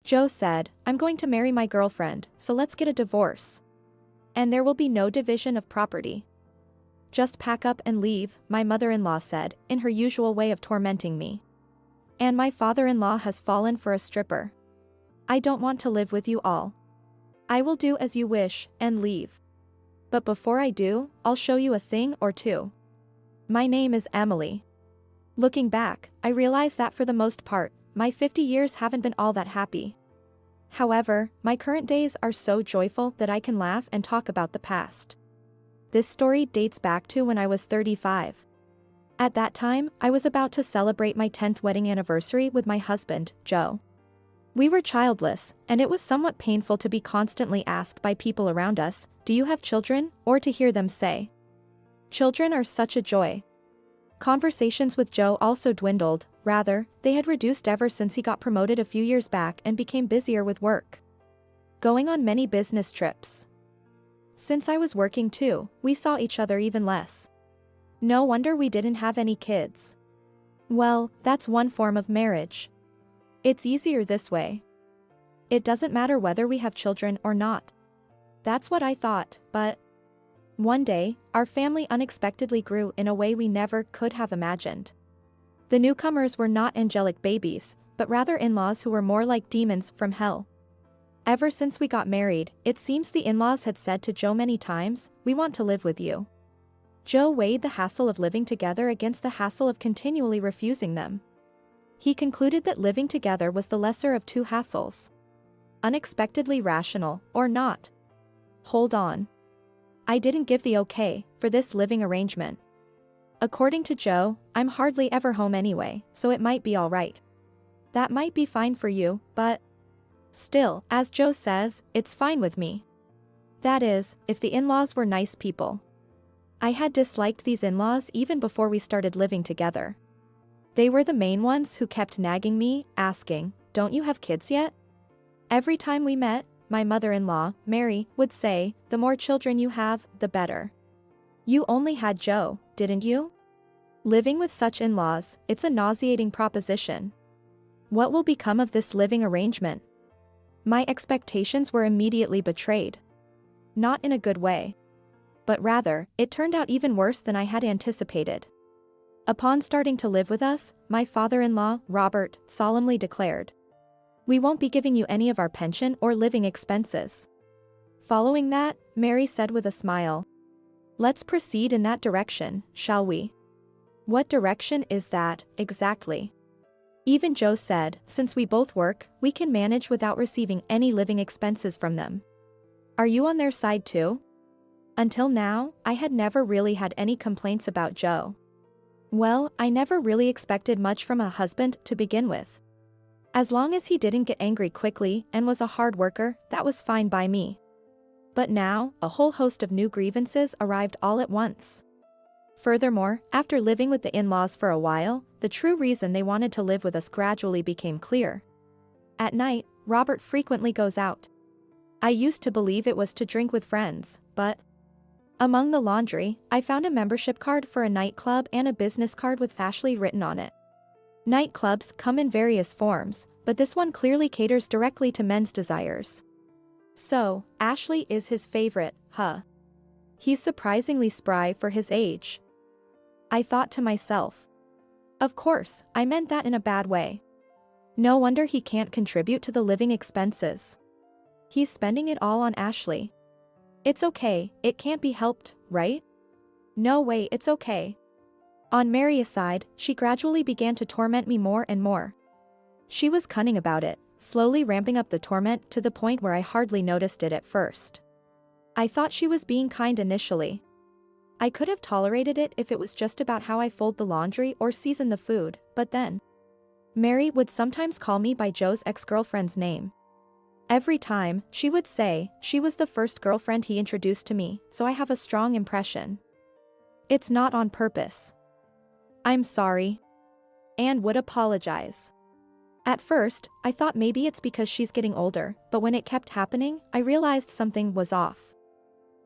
Joe said, "I'm going to marry my girlfriend, so let's get a divorce. And there will be no division of property. Just pack up and leave," my mother-in-law said, in her usual way of tormenting me. "And my father-in-law has fallen for a stripper. I don't want to live with you all. I will do as you wish, and leave. But before I do, I'll show you a thing or two. My name is Emily." Looking back, I realize that for the most part, my 50 years haven't been all that happy. However, my current days are so joyful that I can laugh and talk about the past. This story dates back to when I was 35. At that time, I was about to celebrate my 10th wedding anniversary with my husband, Joe. We were childless, and it was somewhat painful to be constantly asked by people around us, "Do you have children?" or to hear them say, "Children are such a joy." Conversations with Joe also dwindled, rather, they had reduced ever since he got promoted a few years back and became busier with work. Going on many business trips. Since I was working too, we saw each other even less. No wonder we didn't have any kids. Well, that's one form of marriage. It's easier this way. It doesn't matter whether we have children or not. That's what I thought, but one day, our family unexpectedly grew in a way we never could have imagined. The newcomers were not angelic babies, but rather in-laws who were more like demons from hell. Ever since we got married, it seems the in-laws had said to Joe many times, "We want to live with you." Joe weighed the hassle of living together against the hassle of continually refusing them. He concluded that living together was the lesser of two hassles. Unexpectedly rational, or not. Hold on. I didn't give the okay for this living arrangement. According to Joe, I'm hardly ever home anyway, so it might be alright. That might be fine for you, but still, as Joe says, it's fine with me. That is, if the in-laws were nice people. I had disliked these in-laws even before we started living together. They were the main ones who kept nagging me, asking, "Don't you have kids yet?" Every time we met, my mother-in-law, Mary, would say, "The more children you have, the better. You only had Joe, didn't you?" Living with such in-laws, it's a nauseating proposition. What will become of this living arrangement? My expectations were immediately betrayed. Not in a good way. But rather, it turned out even worse than I had anticipated. Upon starting to live with us, my father-in-law, Robert, solemnly declared, "We won't be giving you any of our pension or living expenses." Following that, Mary said with a smile, "Let's proceed in that direction, shall we?" What direction is that, exactly? Even Joe said, since we both work, we can manage without receiving any living expenses from them. Are you on their side too? Until now, I had never really had any complaints about Joe. Well, I never really expected much from a husband to begin with. As long as he didn't get angry quickly and was a hard worker, that was fine by me. But now, a whole host of new grievances arrived all at once. Furthermore, after living with the in-laws for a while, the true reason they wanted to live with us gradually became clear. At night, Robert frequently goes out. I used to believe it was to drink with friends, but among the laundry, I found a membership card for a nightclub and a business card with Ashley written on it. Nightclubs come in various forms, but this one clearly caters directly to men's desires. So, Ashley is his favorite, huh? He's surprisingly spry for his age. I thought to myself. Of course, I meant that in a bad way. No wonder he can't contribute to the living expenses. He's spending it all on Ashley. It's okay, it can't be helped, right? No way, it's okay. On Mary's side, she gradually began to torment me more and more. She was cunning about it, slowly ramping up the torment to the point where I hardly noticed it at first. I thought she was being kind initially. I could have tolerated it if it was just about how I fold the laundry or season the food, but then Mary would sometimes call me by Joe's ex-girlfriend's name. Every time, she would say, she was the first girlfriend he introduced to me, so I have a strong impression. It's not on purpose. I'm sorry. Anne would apologize. At first, I thought maybe it's because she's getting older, but when it kept happening, I realized something was off.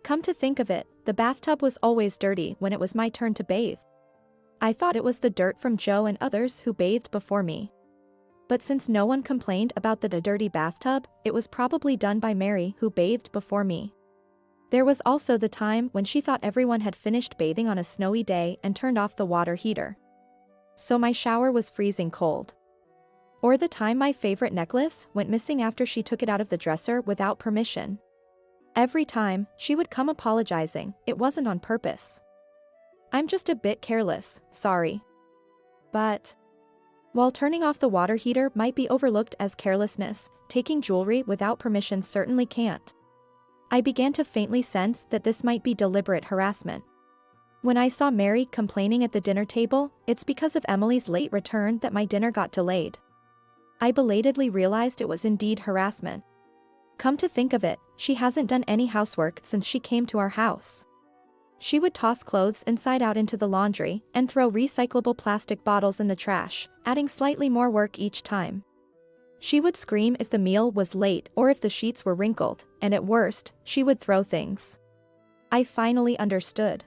Come to think of it, the bathtub was always dirty when it was my turn to bathe. I thought it was the dirt from Joe and others who bathed before me. But since no one complained about the dirty bathtub, it was probably done by Mary, who bathed before me. There was also the time when she thought everyone had finished bathing on a snowy day and turned off the water heater. So my shower was freezing cold. Or the time my favorite necklace went missing after she took it out of the dresser without permission. Every time, she would come apologizing, it wasn't on purpose. I'm just a bit careless, sorry. But while turning off the water heater might be overlooked as carelessness, taking jewelry without permission certainly can't. I began to faintly sense that this might be deliberate harassment. When I saw Mary complaining at the dinner table, it's because of Emily's late return that my dinner got delayed. I belatedly realized it was indeed harassment. Come to think of it, she hasn't done any housework since she came to our house. She would toss clothes inside out into the laundry and throw recyclable plastic bottles in the trash, adding slightly more work each time. She would scream if the meal was late or if the sheets were wrinkled, and at worst, she would throw things. I finally understood.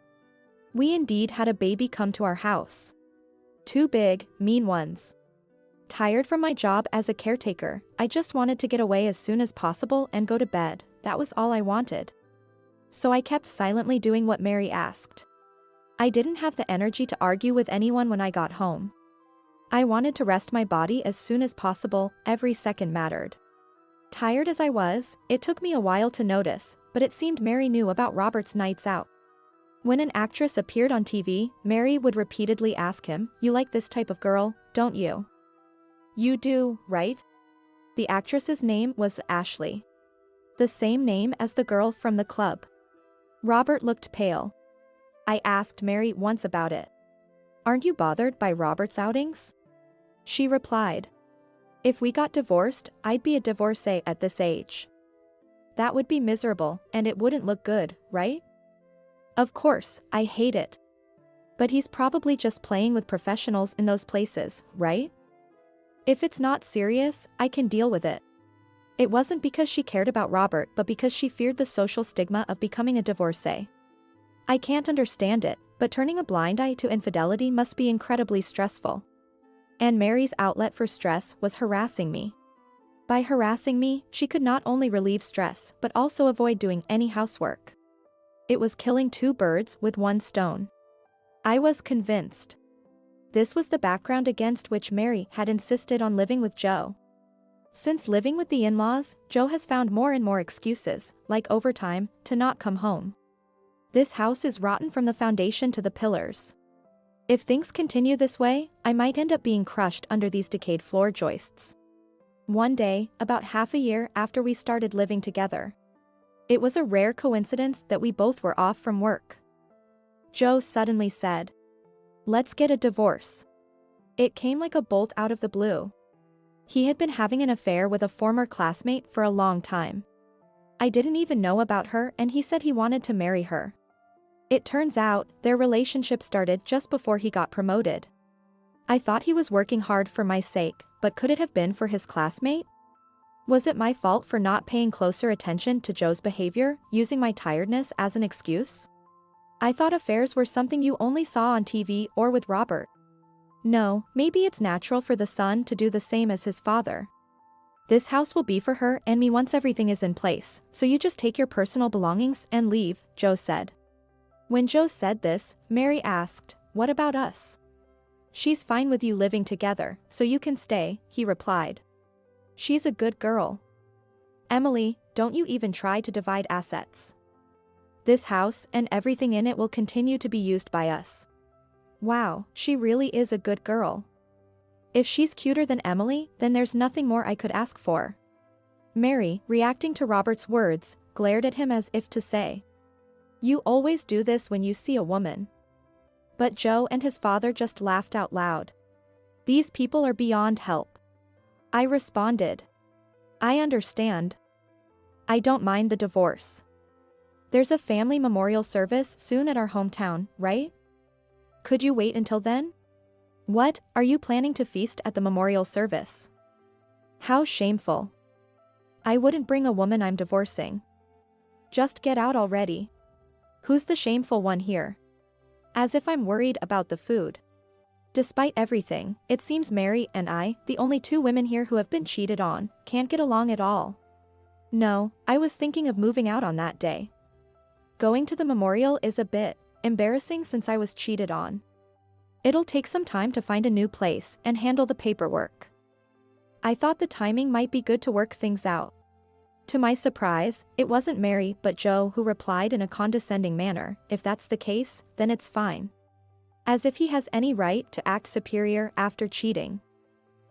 We indeed had a baby come to our house. 2 big, mean ones. Tired from my job as a caretaker, I just wanted to get away as soon as possible and go to bed, that was all I wanted. So I kept silently doing what Mary asked. I didn't have the energy to argue with anyone when I got home. I wanted to rest my body as soon as possible, every second mattered. Tired as I was, it took me a while to notice, but it seemed Mary knew about Robert's nights out. When an actress appeared on TV, Mary would repeatedly ask him, "You like this type of girl, don't you?" "You do, right?" The actress's name was Ashley. The same name as the girl from the club. Robert looked pale. I asked Mary once about it. "Aren't you bothered by Robert's outings?" She replied, "If we got divorced, I'd be a divorcee at this age. That would be miserable, and it wouldn't look good, right?" Of course, I hate it. But he's probably just playing with professionals in those places, right? If it's not serious, I can deal with it. It wasn't because she cared about Robert but because she feared the social stigma of becoming a divorcee. I can't understand it, but turning a blind eye to infidelity must be incredibly stressful. And Mary's outlet for stress was harassing me. By harassing me, she could not only relieve stress but also avoid doing any housework. It was killing 2 birds with 1 stone. I was convinced. This was the background against which Mary had insisted on living with Joe. Since living with the in-laws, Joe has found more and more excuses, like overtime, to not come home. This house is rotten from the foundation to the pillars. If things continue this way, I might end up being crushed under these decayed floor joists. One day, about half a year after we started living together. It was a rare coincidence that we both were off from work. Joe suddenly said, "Let's get a divorce." It came like a bolt out of the blue. He had been having an affair with a former classmate for a long time. I didn't even know about her and he said he wanted to marry her. It turns out, their relationship started just before he got promoted. I thought he was working hard for my sake, but could it have been for his classmate? Was it my fault for not paying closer attention to Joe's behavior, using my tiredness as an excuse? I thought affairs were something you only saw on TV or with Robert. No, maybe it's natural for the son to do the same as his father. This house will be for her and me once everything is in place, so you just take your personal belongings and leave, Joe said. When Joe said this, Mary asked, "What about us?" "She's fine with you living together, so you can stay," he replied. "She's a good girl. Emily, don't you even try to divide assets. This house and everything in it will continue to be used by us." Wow, she really is a good girl. If she's cuter than Emily, then there's nothing more I could ask for. Mary, reacting to Robert's words, glared at him as if to say, "You always do this when you see a woman." But Joe and his father just laughed out loud. "These people are beyond help." I responded, "I understand. I don't mind the divorce. There's a family memorial service soon at our hometown, right? Could you wait until then?" "What, are you planning to feast at the memorial service?" "How shameful. I wouldn't bring a woman I'm divorcing. Just get out already. Who's the shameful one here? As if I'm worried about the food." Despite everything, it seems Mary and I, the only two women here who have been cheated on, can't get along at all. No, I was thinking of moving out on that day. Going to the memorial is a bit embarrassing since I was cheated on. It'll take some time to find a new place and handle the paperwork. I thought the timing might be good to work things out. To my surprise, it wasn't Mary but Joe who replied in a condescending manner, "If that's the case, then it's fine." As if he has any right to act superior after cheating.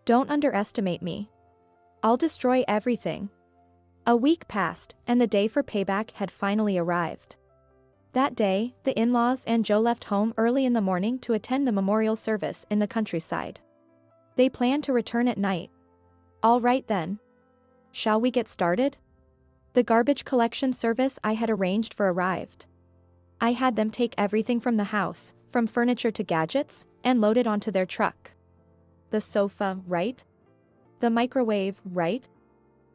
Don't underestimate me. I'll destroy everything. A week passed, and the day for payback had finally arrived. That day, the in-laws and Joe left home early in the morning to attend the memorial service in the countryside. They planned to return at night. All right then. Shall we get started? The garbage collection service I had arranged for arrived. I had them take everything from the house, from furniture to gadgets, and load it onto their truck. The sofa, right? The microwave, right?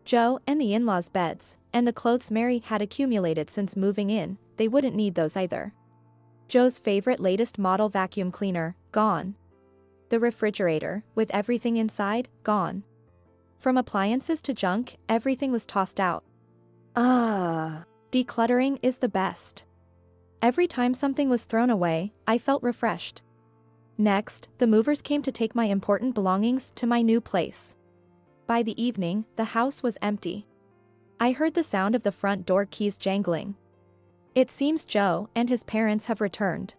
Joe and the in-laws' beds, and the clothes Mary had accumulated since moving in, they wouldn't need those either. Joe's favorite latest model vacuum cleaner, gone. The refrigerator, with everything inside, gone. From appliances to junk, everything was tossed out. Decluttering is the best. Every time something was thrown away, I felt refreshed. Next, the movers came to take my important belongings to my new place. By the evening, the house was empty. I heard the sound of the front door keys jangling. It seems Joe and his parents have returned.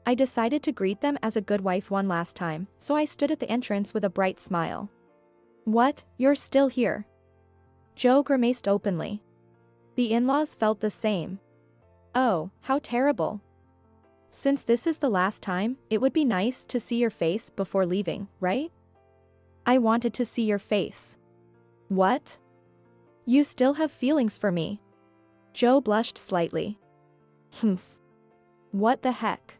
I decided to greet them as a good wife one last time, so I stood at the entrance with a bright smile. "What, you're still here?" Joe grimaced openly. The in-laws felt the same. "Oh, how terrible. Since this is the last time, it would be nice to see your face before leaving, right?" "I wanted to see your face." "What? You still have feelings for me?" Joe blushed slightly. "Humph. What the heck?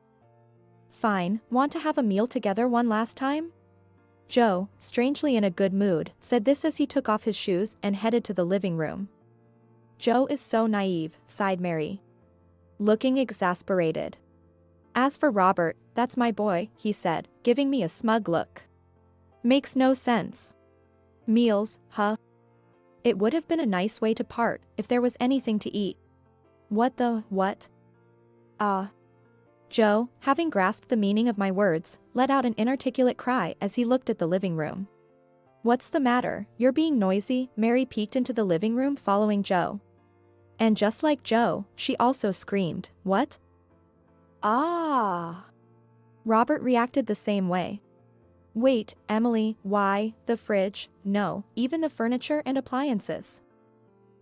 Fine, want to have a meal together one last time?" Joe, strangely in a good mood, said this as he took off his shoes and headed to the living room. "Joe is so naive," sighed Mary, looking exasperated. "As for Robert, that's my boy," he said, giving me a smug look. "Makes no sense. Meals, huh? It would have been a nice way to part, if there was anything to eat." "What the, what?" Joe, having grasped the meaning of my words, let out an inarticulate cry as he looked at the living room. "What's the matter, you're being noisy?" Mary peeked into the living room following Joe. And just like Joe, she also screamed, "What?" Robert reacted the same way. "Wait, Emily, why, the fridge, no, even the furniture and appliances.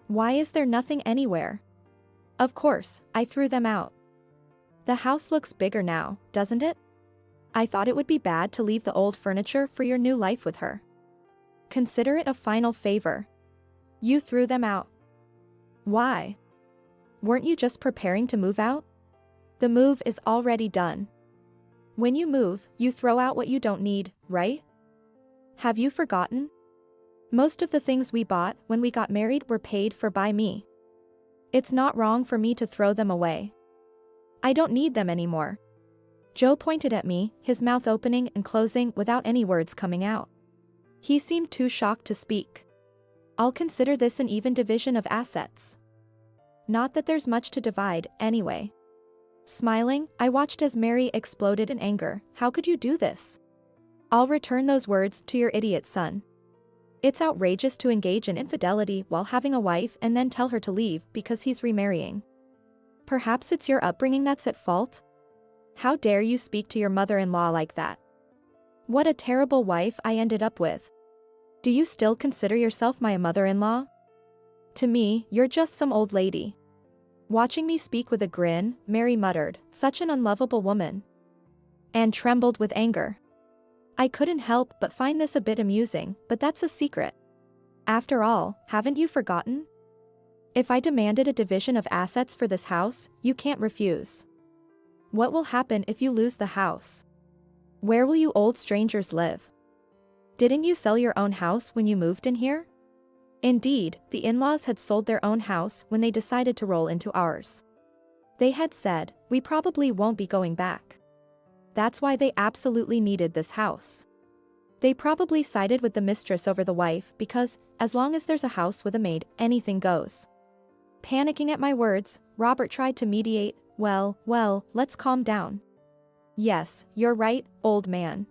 Why is there nothing anywhere?" "Of course, I threw them out. The house looks bigger now, doesn't it? I thought it would be bad to leave the old furniture for your new life with her. Consider it a final favor. You threw them out. Why? Weren't you just preparing to move out? The move is already done. When you move, you throw out what you don't need, right? Have you forgotten? Most of the things we bought when we got married were paid for by me. It's not wrong for me to throw them away. I don't need them anymore." Joe pointed at me, his mouth opening and closing without any words coming out. He seemed too shocked to speak. "I'll consider this an even division of assets. Not that there's much to divide, anyway." Smiling, I watched as Mary exploded in anger. "How could you do this? I'll return those words to your idiot son. It's outrageous to engage in infidelity while having a wife and then tell her to leave because he's remarrying. Perhaps it's your upbringing that's at fault? How dare you speak to your mother-in-law like that? What a terrible wife I ended up with. Do you still consider yourself my mother-in-law? To me, you're just some old lady." Watching me speak with a grin, Mary muttered, "Such an unlovable woman," and trembled with anger. I couldn't help but find this a bit amusing, but that's a secret. After all, haven't you forgotten? If I demanded a division of assets for this house, you can't refuse. What will happen if you lose the house? Where will you old strangers live? Didn't you sell your own house when you moved in here? Indeed, the in-laws had sold their own house when they decided to roll into ours. They had said, "We probably won't be going back." That's why they absolutely needed this house. They probably sided with the mistress over the wife because, as long as there's a house with a maid, anything goes. Panicking at my words, Robert tried to mediate. Well, let's calm down. Yes, you're right, old man.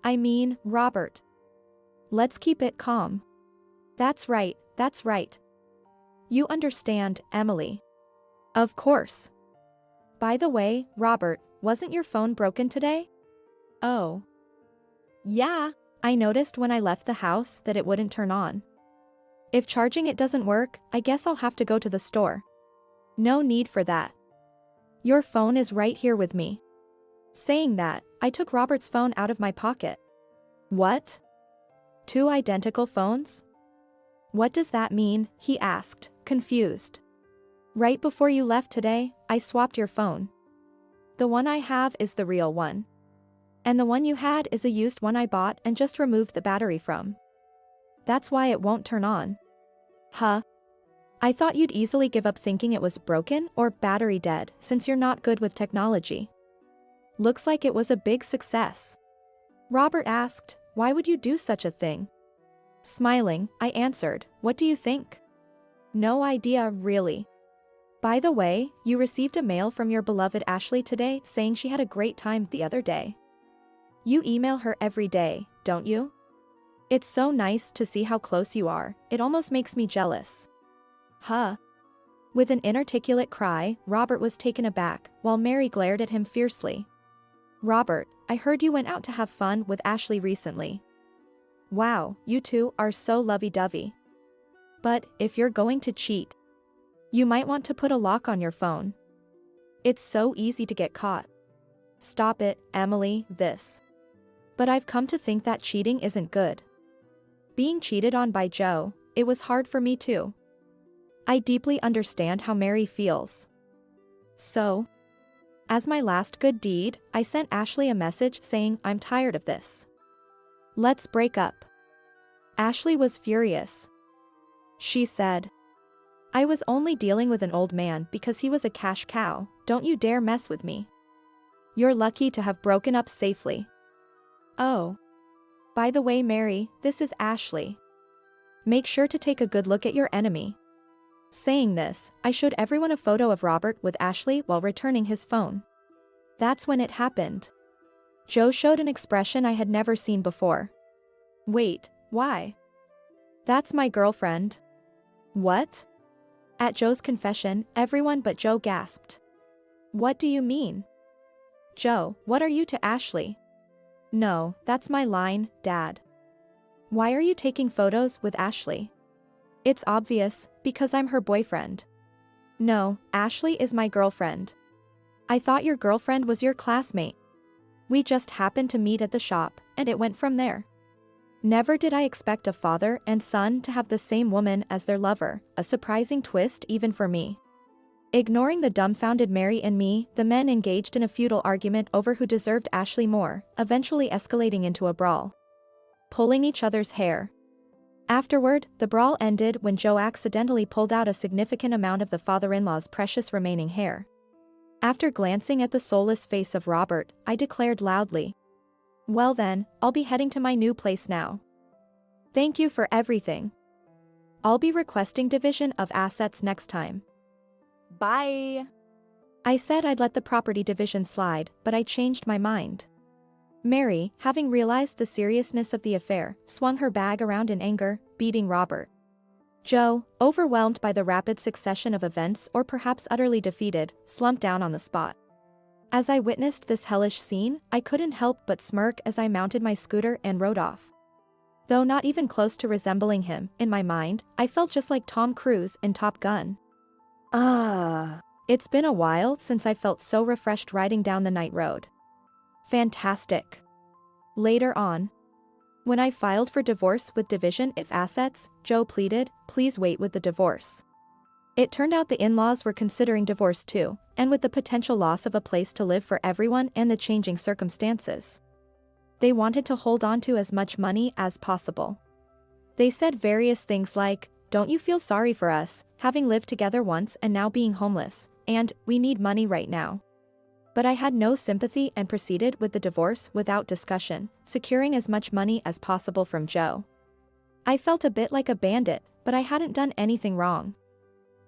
I mean, Robert. Let's keep it calm. That's right. You understand, Emily. Of course. By the way, Robert, wasn't your phone broken today? Oh. Yeah. I noticed when I left the house that it wouldn't turn on. If charging it doesn't work, I guess I'll have to go to the store. No need for that. Your phone is right here with me. Saying that, I took Robert's phone out of my pocket. What? 2 identical phones? What does that mean? He asked, confused. Right before you left today, I swapped your phone. The one I have is the real one. And the one you had is a used one I bought and just removed the battery from. That's why it won't turn on. Huh? I thought you'd easily give up thinking it was broken or battery dead since you're not good with technology. Looks like it was a big success. Robert asked, why would you do such a thing? Smiling, I answered, what do you think? No idea, really. By the way, you received a mail from your beloved Ashley today saying she had a great time the other day. You email her every day, don't you? It's so nice to see how close you are, it almost makes me jealous. Huh? With an inarticulate cry, Robert was taken aback, while Mary glared at him fiercely. Robert, I heard you went out to have fun with Ashley recently. Wow, you two are so lovey-dovey. But, if you're going to cheat, you might want to put a lock on your phone. It's so easy to get caught. Stop it, Emily, this. But I've come to think that cheating isn't good. Being cheated on by Joe, it was hard for me too. I deeply understand how Mary feels. So, as my last good deed, I sent Ashley a message saying I'm tired of this. Let's break up. Ashley was furious. She said, I was only dealing with an old man because he was a cash cow, don't you dare mess with me. You're lucky to have broken up safely. Oh. By the way, Mary, this is Ashley. Make sure to take a good look at your enemy. Saying this, I showed everyone a photo of Robert with Ashley while returning his phone. That's when it happened. Joe showed an expression I had never seen before. Wait, why? That's my girlfriend. What? At Joe's confession, everyone but Joe gasped. What do you mean? Joe, what are you to Ashley? No, that's my line, Dad. Why are you taking photos with Ashley? It's obvious, because I'm her boyfriend. No, Ashley is my girlfriend. I thought your girlfriend was your classmate. We just happened to meet at the shop, and it went from there. Never did I expect a father and son to have the same woman as their lover, a surprising twist even for me. Ignoring the dumbfounded Mary and me, the men engaged in a futile argument over who deserved Ashley more, eventually escalating into a brawl. Pulling each other's hair. Afterward, the brawl ended when Joe accidentally pulled out a significant amount of the father-in-law's precious remaining hair. After glancing at the soulless face of Robert, I declared loudly, well then, I'll be heading to my new place now. Thank you for everything. I'll be requesting division of assets next time. Bye. I said I'd let the property division slide, but I changed my mind. Mary, having realized the seriousness of the affair, swung her bag around in anger, beating Robert. Joe, overwhelmed by the rapid succession of events or perhaps utterly defeated, slumped down on the spot. As I witnessed this hellish scene, I couldn't help but smirk as I mounted my scooter and rode off. Though not even close to resembling him, in my mind, I felt just like Tom Cruise in Top Gun. It's been a while since I felt so refreshed riding down the night road. Fantastic. Later on, when I filed for divorce with division of assets, Joe pleaded, please wait with the divorce. It turned out the in-laws were considering divorce too, and with the potential loss of a place to live for everyone and the changing circumstances. They wanted to hold on to as much money as possible. They said various things like, don't you feel sorry for us, having lived together once and now being homeless, and, we need money right now. But I had no sympathy and proceeded with the divorce without discussion, securing as much money as possible from Joe. I felt a bit like a bandit, but I hadn't done anything wrong.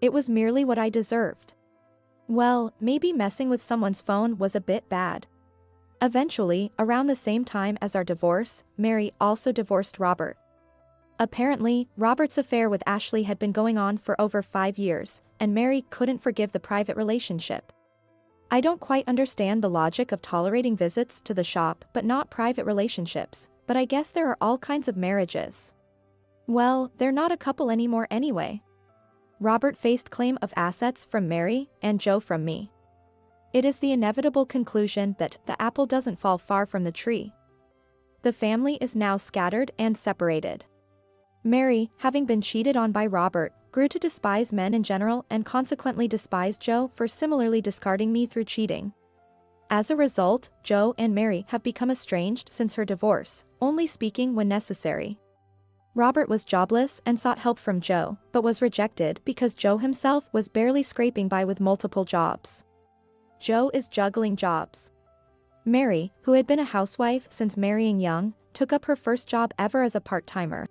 It was merely what I deserved. Well, maybe messing with someone's phone was a bit bad. Eventually, around the same time as our divorce, Mary also divorced Robert. Apparently, Robert's affair with Ashley had been going on for over 5 years, and Mary couldn't forgive the private relationship. I don't quite understand the logic of tolerating visits to the shop but not private relationships, but I guess there are all kinds of marriages. Well, they're not a couple anymore anyway. Robert faced claim of assets from Mary, and Joe from me. It is the inevitable conclusion that the apple doesn't fall far from the tree. The family is now scattered and separated. Mary, having been cheated on by Robert, grew to despise men in general and consequently despised Joe for similarly discarding me through cheating. As a result, Joe and Mary have become estranged since her divorce, only speaking when necessary. Robert was jobless and sought help from Joe, but was rejected because Joe himself was barely scraping by with multiple jobs. Joe is juggling jobs. Mary, who had been a housewife since marrying young, took up her first job ever as a part-timer.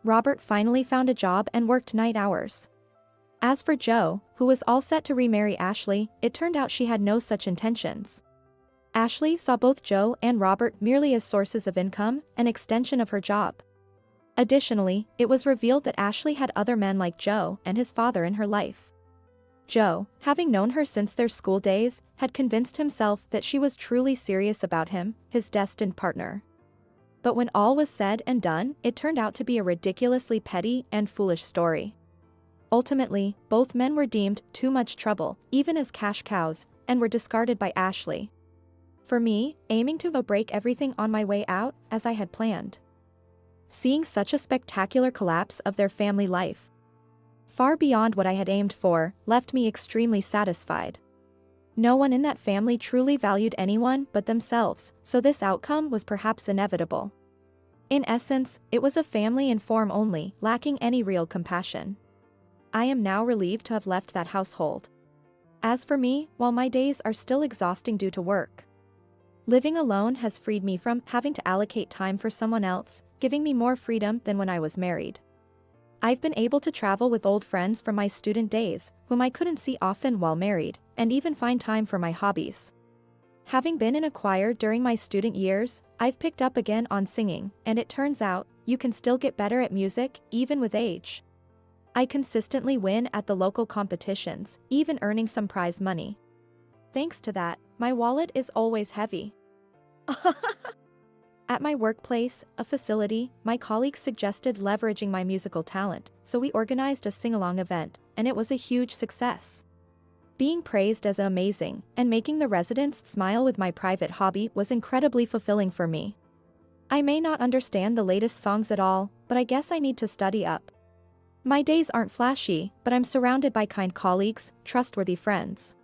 Robert finally found a job and worked night hours. As for Joe, who was all set to remarry Ashley, it turned out she had no such intentions. Ashley saw both Joe and Robert merely as sources of income, an extension of her job. Additionally, it was revealed that Ashley had other men like Joe and his father in her life. Joe, having known her since their school days, had convinced himself that she was truly serious about him, his destined partner. But when all was said and done, it turned out to be a ridiculously petty and foolish story. Ultimately, both men were deemed too much trouble, even as cash cows, and were discarded by Ashley. For me, aiming to break everything on my way out, as I had planned. Seeing such a spectacular collapse of their family life, far beyond what I had aimed for, left me extremely satisfied. No one in that family truly valued anyone but themselves, so this outcome was perhaps inevitable. In essence, it was a family in form only, lacking any real compassion. I am now relieved to have left that household. As for me, while my days are still exhausting due to work, living alone has freed me from having to allocate time for someone else, giving me more freedom than when I was married. I've been able to travel with old friends from my student days, whom I couldn't see often while married, and even find time for my hobbies. Having been in a choir during my student years, I've picked up again on singing, and it turns out, you can still get better at music, even with age. I consistently win at the local competitions, even earning some prize money. Thanks to that, my wallet is always heavy. At my workplace, a facility, my colleagues suggested leveraging my musical talent, so we organized a sing-along event, and it was a huge success. Being praised as amazing, and making the residents smile with my private hobby was incredibly fulfilling for me. I may not understand the latest songs at all, but I guess I need to study up. My days aren't flashy, but I'm surrounded by kind colleagues, trustworthy friends,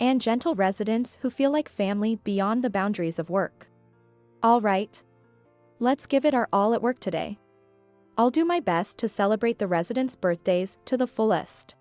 and gentle residents who feel like family beyond the boundaries of work. All right. Let's give it our all at work today. I'll do my best to celebrate the residents' birthdays to the fullest.